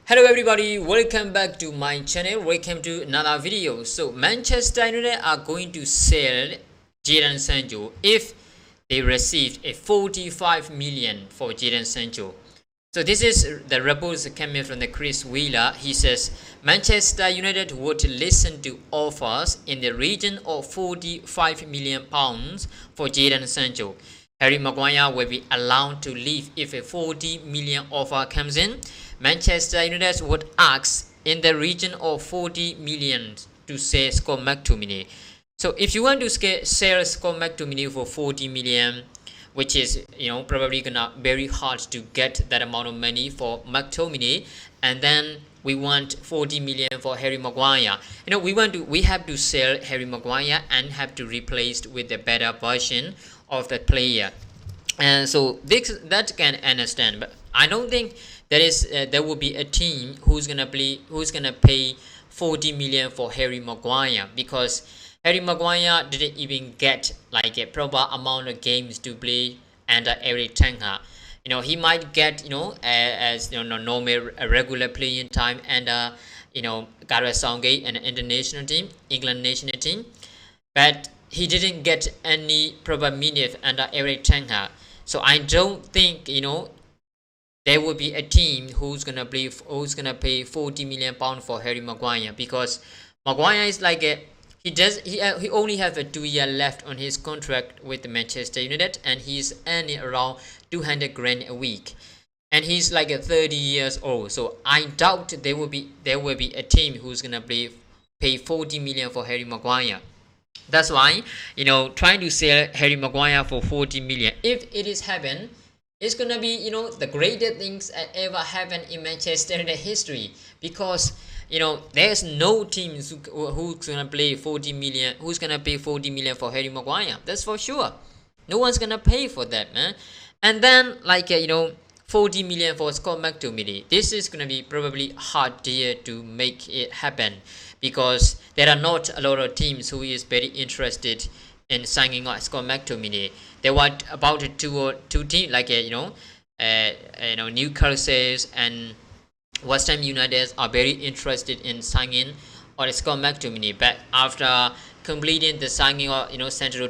Hello everybody, welcome back to my channel. Welcome to another video. So Manchester United are going to sell Jadon Sancho if they received a 45 million for Jadon Sancho. So this is the reports coming from the Chris Wheeler. He says Manchester United would listen to offers in the region of 45 million pounds for Jadon Sancho. Harry Maguire will be allowed to leave if a 40 million offer comes in. Manchester United would ask in the region of 40 million to sell Scott McTominay. So if you want to sell Scott McTominay for 40 million, which is probably gonna very hard to get that amount of money for McTominay, and then we want 40 million for Harry Maguire. We have to sell Harry Maguire and have to replace with a better version of that player. And so that can understand, but I don't think there will be a team who's gonna pay 40 million for Harry Maguire, because Harry Maguire didn't even get like a proper amount of games to play under Eric Ten Hag. He might get as normal regular playing time under Gareth Southgate and international team, England national team, but he didn't get any proper minutes under Eric Ten Hag. So I don't think there will be a team who's gonna pay 40 million pounds for Harry Maguire, because Maguire is like he only have a 2 year left on his contract with Manchester United, and he's earning around 200 grand a week, and he's like 30 years old. So I doubt there will be a team who's gonna pay 40 million for Harry Maguire. That's why trying to sell Harry Maguire for 40 million, if it is happen, it's gonna be the greatest things that ever happened in Manchester United history, because there's no team who's gonna pay 40 million for Harry Maguire. That's for sure. No one's gonna pay for that, man. And then 40 million for Scott McTominay. This is gonna be probably hard deal to make it happen, because there are not a lot of teams who is very interested in signing out Scott McTominay. There were about two teams like Newcastle and West Ham United are very interested in signing or Scott McTominay. But after completing the signing of Sancho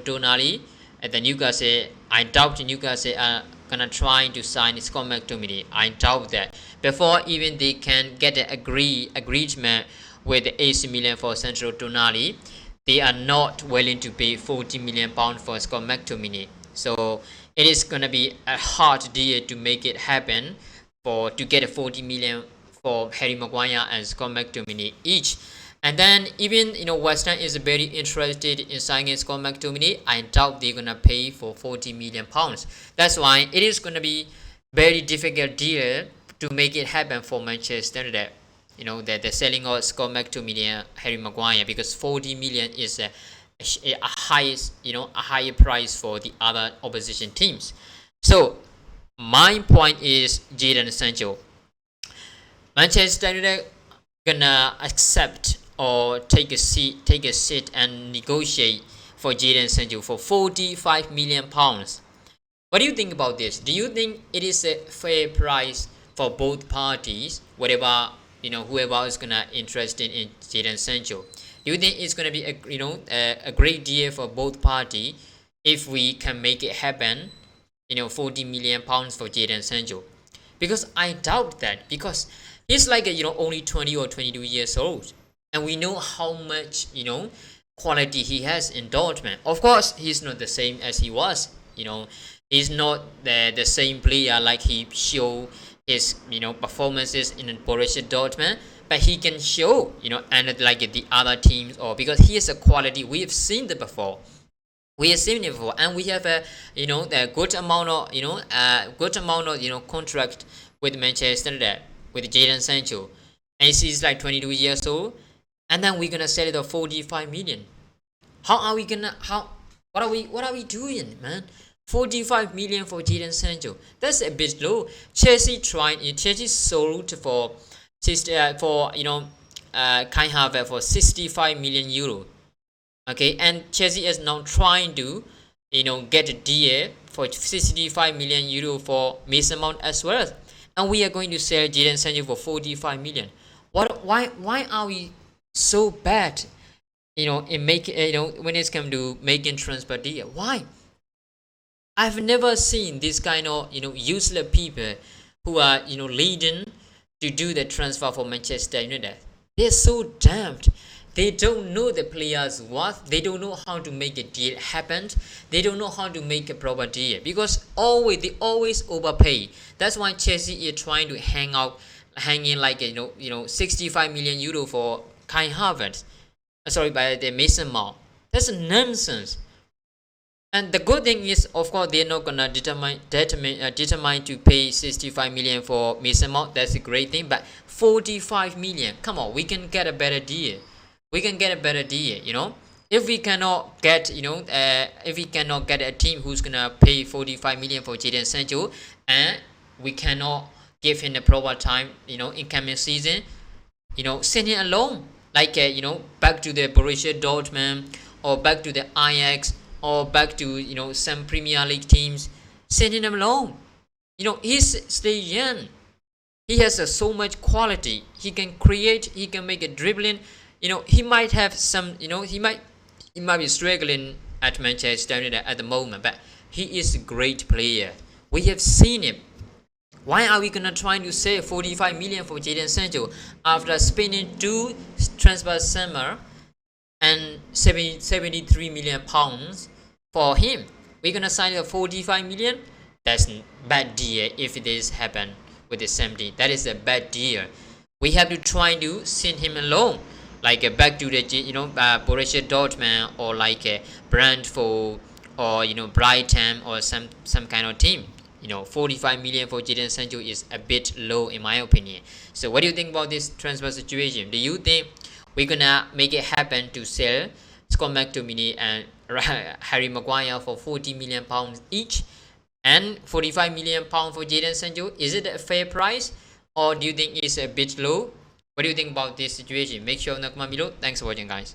at the Newcastle, I doubt Newcastle are gonna try to sign Scott McTominay. I doubt that before even they can get an agreement with the AC Milan for Sancho Tonali, they are not willing to pay 40 million pounds for Scott McTominay. So it is gonna be a hard deal to make it happen to get a 40 million for Harry Maguire and Scott McTominay each. And then even West Ham is very interested in signing Scott McTominay. I doubt they're gonna pay for 40 million pounds. That's why it is gonna be very difficult deal to make it happen for Manchester United. The selling of Scott McTominay, Harry Maguire, because 40 million is a higher price for the other opposition teams. So my point is Jadon Sancho. Manchester United gonna accept or take a seat and negotiate for Jadon Sancho for 45 million pounds. What do you think about this? Do you think it is a fair price for both parties? Whoever is gonna interested in Jadon Sancho, do you think it's gonna be a great deal for both parties if we can make it happen? 40 million pounds for Jadon Sancho, because I doubt that, because he's like only 20 or 22 years old, and we know how much quality he has in Dortmund. Of course, he's not the same as he was. He's not the same player like he showed his performances in Borussia Dortmund, but he can show and like the other teams, or because he has a quality. We have seen it before, and we have a good amount of contract with Manchester United with Jadon Sancho, and he's like 22 years old, and then we're gonna sell it for 45 million. What are we doing, man? 45 million for Jadon Sancho. That's a bit low. Chelsea sold for Kai Havertz for 65 million euro. Okay, and Chelsea is now trying to get a deal for 65 million euro for Mason Mount as well. and we are going to sell Jadon Sancho for 45 million. Why are we so bad, in making, when it's come to making transfer deal? Why? I've never seen this kind of, useless people who are, leading to do the transfer for Manchester United. They're so damned. They don't know the players' worth. They don't know how to make a deal happen. They don't know how to make a proper deal, because they always overpay. That's why Chelsea is trying to hang in like 65 million euro for Kai Havertz. Sorry, by the Mason Mount. That's nonsense. And the good thing is, of course, they're not gonna determine to pay 65 million for Mason Mount. That's a great thing. But 45 million, come on, we can get a better deal. We can get a better deal. If we cannot get, a team who's gonna pay 45 million for Jadon Sancho, and we cannot give him the proper time, in coming season, send him alone. Like, back to the Borussia Dortmund, or back to the Ajax, or back to, some Premier League teams. Send him alone. He's still young. He has so much quality. He can create. He can make a dribbling. He might have some. He might be struggling at Manchester United at the moment, but he is a great player. We have seen him. Why are we gonna try to save 45 million for Jadon Sancho after spending 2 transfer summer and 73 million pounds for him? We're gonna sign a 45 million. That's a bad deal. If this happen with the same team, that is a bad deal. We have to try to send him alone, like back to the Borussia Dortmund, or like Brentford, or Brighton, or some kind of team. 45 million for Jadon Sancho is a bit low in my opinion. So what do you think about this transfer situation? Do you think we're gonna make it happen to sell Maguire and Tominay and Harry Maguire for 40 million pounds each, and 45 million pounds for Jadon Sancho? Is it a fair price, or do you think it's a bit low? What do you think about this situation? Make sure to comment below. Thanks for watching, guys.